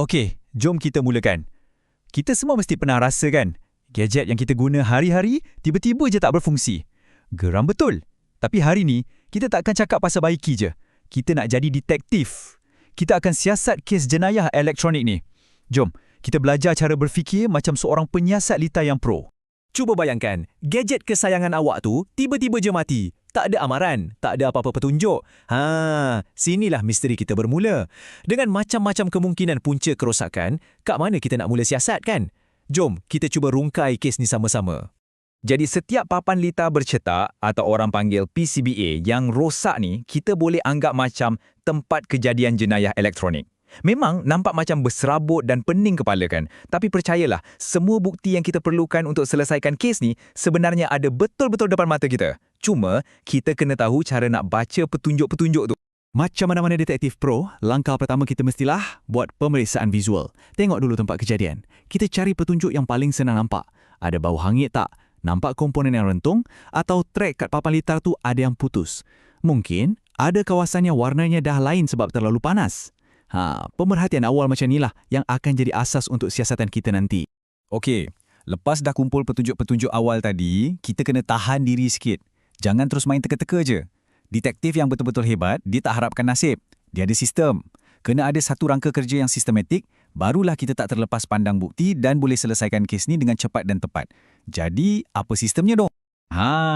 Okey, jom kita mulakan. Kita semua mesti pernah rasa kan, gadget yang kita guna hari-hari tiba-tiba je tak berfungsi. Geram betul. Tapi hari ni, kita tak akan cakap pasal baiki je. Kita nak jadi detektif. Kita akan siasat kes jenayah elektronik ni. Jom, kita belajar cara berfikir macam seorang penyiasat lita yang pro. Cuba bayangkan, gadget kesayangan awak tu tiba-tiba je mati. Tak ada amaran, tak ada apa-apa petunjuk. Sinilah misteri kita bermula. Dengan macam-macam kemungkinan punca kerosakan, kat mana kita nak mula siasat kan? Jom, kita cuba rungkai kes ni sama-sama. Jadi setiap papan lita bercetak atau orang panggil PCBA yang rosak ni, kita boleh anggap macam tempat kejadian jenayah elektronik. Memang nampak macam berserabut dan pening kepala kan? Tapi percayalah, semua bukti yang kita perlukan untuk selesaikan kes ni sebenarnya ada betul-betul depan mata kita. Cuma, kita kena tahu cara nak baca petunjuk-petunjuk tu. Macam mana-mana detektif pro, langkah pertama kita mestilah buat pemeriksaan visual. Tengok dulu tempat kejadian. Kita cari petunjuk yang paling senang nampak. Ada bau hangit tak? Nampak komponen yang rentung? Atau trek kat papan litar tu ada yang putus? Mungkin ada kawasan yang warnanya dah lain sebab terlalu panas. Pemerhatian awal macam inilah yang akan jadi asas untuk siasatan kita nanti. Okey, lepas dah kumpul petunjuk-petunjuk awal tadi, kita kena tahan diri sikit. Jangan terus main teka-teka je. Detektif yang betul-betul hebat, dia tak harapkan nasib. Dia ada sistem. Kena ada satu rangka kerja yang sistematik, barulah kita tak terlepas pandang bukti dan boleh selesaikan kes ni dengan cepat dan tepat. Jadi, apa sistemnya dong?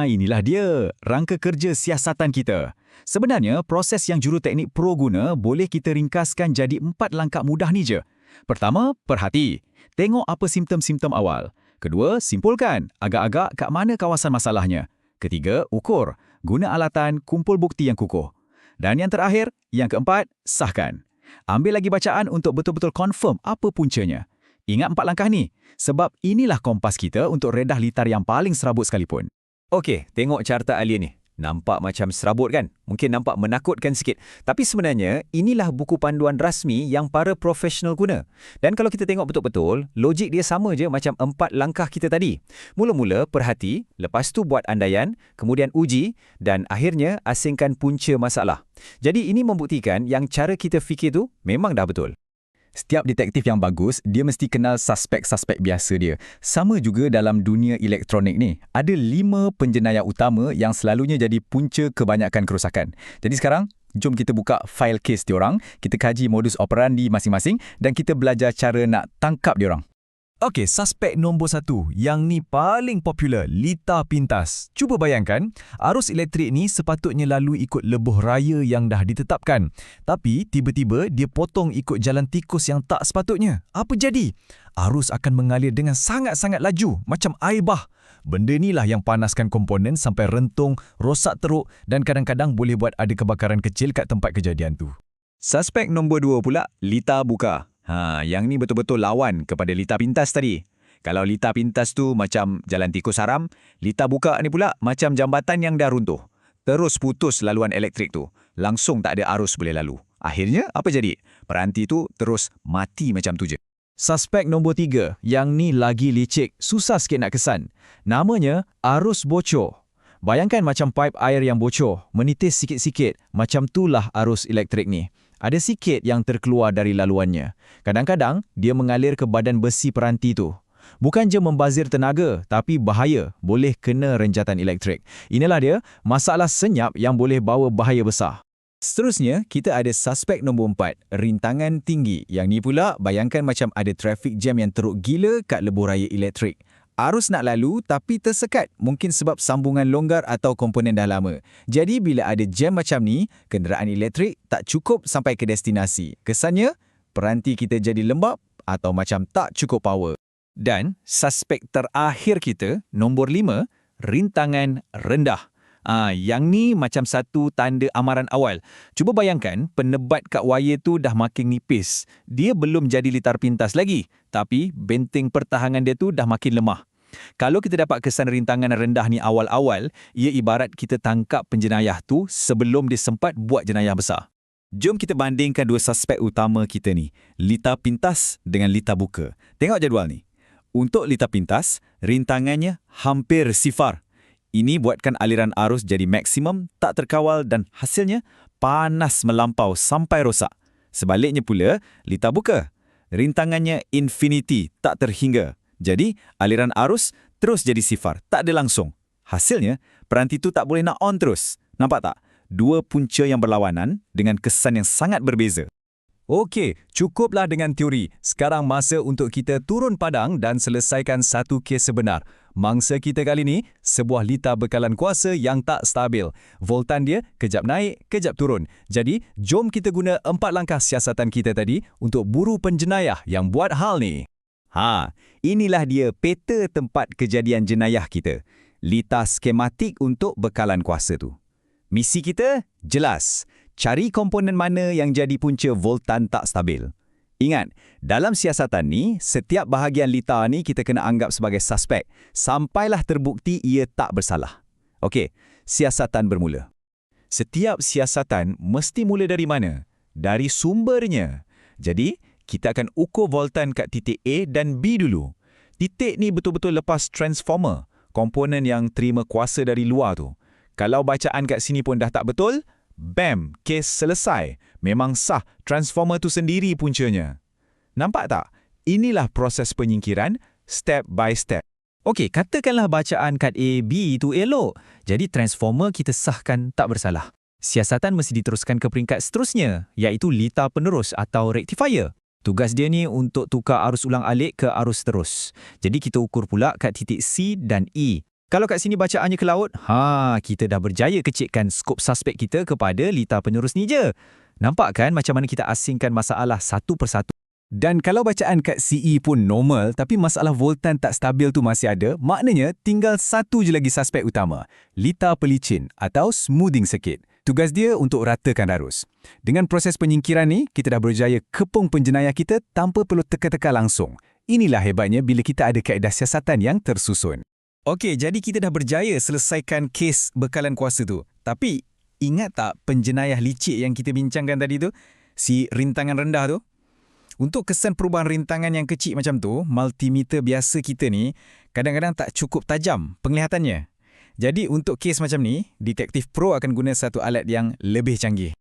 Inilah dia, rangka kerja siasatan kita. Sebenarnya, proses yang juruteknik pro guna boleh kita ringkaskan jadi 4 langkah mudah ni je. Pertama, perhati. Tengok apa simptom-simptom awal. Kedua, simpulkan agak-agak kat mana kawasan masalahnya. Ketiga, ukur. Guna alatan, kumpul bukti yang kukuh. Dan yang terakhir, yang keempat, sahkan. Ambil lagi bacaan untuk betul-betul confirm apa puncanya. Ingat 4 langkah ni, sebab inilah kompas kita untuk redah litar yang paling serabut sekalipun. Okey, tengok carta alia ni. Nampak macam serabut kan? Mungkin nampak menakutkan sikit. Tapi sebenarnya, inilah buku panduan rasmi yang para profesional guna. Dan kalau kita tengok betul-betul, logik dia sama je macam 4 langkah kita tadi. Mula-mula perhati, lepas tu buat andaian, kemudian uji, dan akhirnya asingkan punca masalah. Jadi ini membuktikan yang cara kita fikir tu memang dah betul. Setiap detektif yang bagus, dia mesti kenal suspek-suspek biasa dia. Sama juga dalam dunia elektronik ni. Ada 5 penjenayah utama yang selalunya jadi punca kebanyakan kerosakan. Jadi sekarang, jom kita buka file kes diorang, kita kaji modus operandi masing-masing dan kita belajar cara nak tangkap diorang. Okey, suspek nombor 1. Yang ni paling popular, lita pintas. Cuba bayangkan, arus elektrik ni sepatutnya lalu ikut lebuh raya yang dah ditetapkan. Tapi, tiba-tiba dia potong ikut jalan tikus yang tak sepatutnya. Apa jadi? Arus akan mengalir dengan sangat-sangat laju, macam air bah. Benda inilah yang panaskan komponen sampai rentung, rosak teruk dan kadang-kadang boleh buat ada kebakaran kecil kat tempat kejadian tu. Suspek nombor 2 pula, lita buka. Yang ni betul-betul lawan kepada lita pintas tadi. Kalau lita pintas tu macam jalan tikus haram, lita buka ni pula macam jambatan yang dah runtuh. Terus putus laluan elektrik tu. Langsung tak ada arus boleh lalu. Akhirnya, apa jadi? Peranti tu terus mati macam tu je. Suspek nombor 3, yang ni lagi licik, susah sikit nak kesan. Namanya arus bocor. Bayangkan macam paip air yang bocor, menitis sikit-sikit, macam itulah arus elektrik ni. Ada sikit yang terkeluar dari laluannya. Kadang-kadang, dia mengalir ke badan besi peranti tu. Bukan je membazir tenaga, tapi bahaya, boleh kena renjatan elektrik. Inilah dia, masalah senyap yang boleh bawa bahaya besar. Seterusnya, kita ada suspek nombor 4, rintangan tinggi. Yang ni pula, bayangkan macam ada traffic jam yang teruk gila kat lebuh raya elektrik. Arus nak lalu tapi tersekat, mungkin sebab sambungan longgar atau komponen dah lama. Jadi bila ada jam macam ni, kenderaan elektrik tak cukup sampai ke destinasi. Kesannya, peranti kita jadi lembab atau macam tak cukup power. Dan suspek terakhir kita, nombor 5, rintangan rendah. Yang ni macam satu tanda amaran awal. Cuba bayangkan, penebat kat wayar tu dah makin nipis. Dia belum jadi litar pintas lagi, tapi benteng pertahanan dia tu dah makin lemah. Kalau kita dapat kesan rintangan rendah ni awal-awal, ia ibarat kita tangkap penjenayah tu sebelum dia sempat buat jenayah besar. Jom kita bandingkan 2 suspek utama kita ni, lita pintas dengan lita buka. Tengok jadual ni. Untuk lita pintas, rintangannya hampir sifar. Ini buatkan aliran arus jadi maksimum, tak terkawal dan hasilnya panas melampau sampai rosak. Sebaliknya pula, lita buka. rintangannya infinity, tak terhingga. Jadi, aliran arus terus jadi sifar, tak ada langsung. Hasilnya, peranti tu tak boleh nak on terus. Nampak tak? Dua punca yang berlawanan dengan kesan yang sangat berbeza. Okey, cukuplah dengan teori. Sekarang masa untuk kita turun padang dan selesaikan satu kes sebenar. Mangsa kita kali ni, sebuah lita bekalan kuasa yang tak stabil. Voltan dia kejap naik, kejap turun. Jadi, jom kita guna 4 langkah siasatan kita tadi untuk buru penjenayah yang buat hal ni. Inilah dia peta tempat kejadian jenayah kita. Lita skematik untuk bekalan kuasa tu. Misi kita jelas. Cari komponen mana yang jadi punca voltan tak stabil. Ingat, dalam siasatan ni, setiap bahagian lita ni kita kena anggap sebagai suspek sampailah terbukti ia tak bersalah. Okey, siasatan bermula. Setiap siasatan mesti mula dari mana? Dari sumbernya. Jadi, kita akan ukur voltan kat titik A dan B dulu. Titik ni betul-betul lepas transformer, komponen yang terima kuasa dari luar tu. Kalau bacaan kat sini pun dah tak betul, bam, kes selesai. Memang sah, transformer tu sendiri puncanya. Nampak tak? Inilah proses penyingkiran step by step. Okey, katakanlah bacaan kad A, B itu elok. Jadi transformer kita sahkan tak bersalah. Siasatan mesti diteruskan ke peringkat seterusnya, iaitu lita penerus atau rectifier. Tugas dia ni untuk tukar arus ulang alik ke arus terus. Jadi kita ukur pula kat titik C dan E. Kalau kat sini bacaannya ke laut, kita dah berjaya kecikkan skop suspek kita kepada lita penerus ni je. Nampak kan macam mana kita asingkan masalah satu persatu? Dan kalau bacaan kat CE pun normal tapi masalah voltan tak stabil tu masih ada, maknanya tinggal satu je lagi suspek utama, lita pelicin atau smoothing circuit. Tugas dia untuk ratakan arus. Dengan proses penyingkiran ni, kita dah berjaya kepung penjenayah kita tanpa perlu teka-teka langsung. Inilah hebatnya bila kita ada kaedah siasatan yang tersusun. Okey, jadi kita dah berjaya selesaikan kes bekalan kuasa tu. Tapi, ingat tak penjenayah licik yang kita bincangkan tadi tu? Si rintangan rendah tu? Untuk kesan perubahan rintangan yang kecil macam tu, multimeter biasa kita ni kadang-kadang tak cukup tajam penglihatannya. Jadi untuk kes macam ni, Detektif Pro akan guna satu alat yang lebih canggih.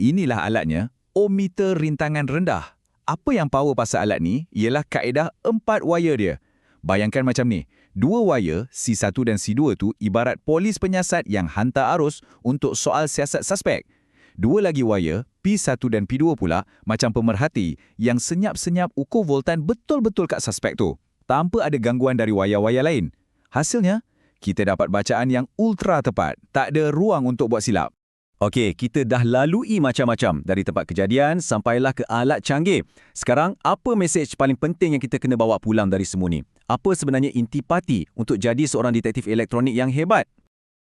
Inilah alatnya, ohmmeter rintangan rendah. Apa yang power pasal alat ni ialah kaedah 4 wire dia. Bayangkan macam ni, 2 wire C1 dan C2 tu ibarat polis penyiasat yang hantar arus untuk soal siasat suspek. 2 lagi wire, P1 dan P2 pula, macam pemerhati yang senyap-senyap ukur voltan betul-betul kat suspek tu, tanpa ada gangguan dari wire-wire lain. Hasilnya, kita dapat bacaan yang ultra tepat, tak ada ruang untuk buat silap. Okey, kita dah lalui macam-macam dari tempat kejadian sampailah ke alat canggih. Sekarang, apa mesej paling penting yang kita kena bawa pulang dari semua ni? Apa sebenarnya intipati untuk jadi seorang detektif elektronik yang hebat?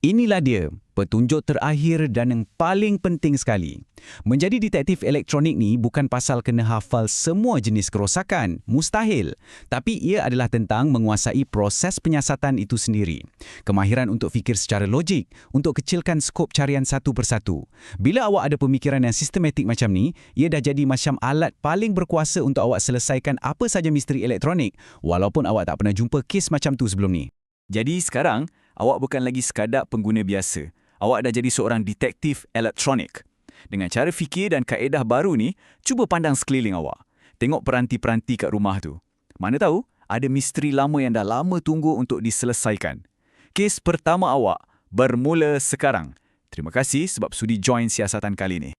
Inilah dia, petunjuk terakhir dan yang paling penting sekali. Menjadi detektif elektronik ni bukan pasal kena hafal semua jenis kerosakan, mustahil. Tapi ia adalah tentang menguasai proses penyiasatan itu sendiri. Kemahiran untuk fikir secara logik, untuk kecilkan skop carian satu persatu. Bila awak ada pemikiran yang sistematik macam ni, ia dah jadi macam alat paling berkuasa untuk awak selesaikan apa saja misteri elektronik, walaupun awak tak pernah jumpa kes macam tu sebelum ni. Jadi sekarang, awak bukan lagi sekadar pengguna biasa. Awak dah jadi seorang detektif elektronik. Dengan cara fikir dan kaedah baru ni, cuba pandang sekeliling awak. Tengok peranti-peranti kat rumah tu. Mana tahu, ada misteri lama yang dah lama tunggu untuk diselesaikan. Kes pertama awak bermula sekarang. Terima kasih sebab sudi join siasatan kali ni.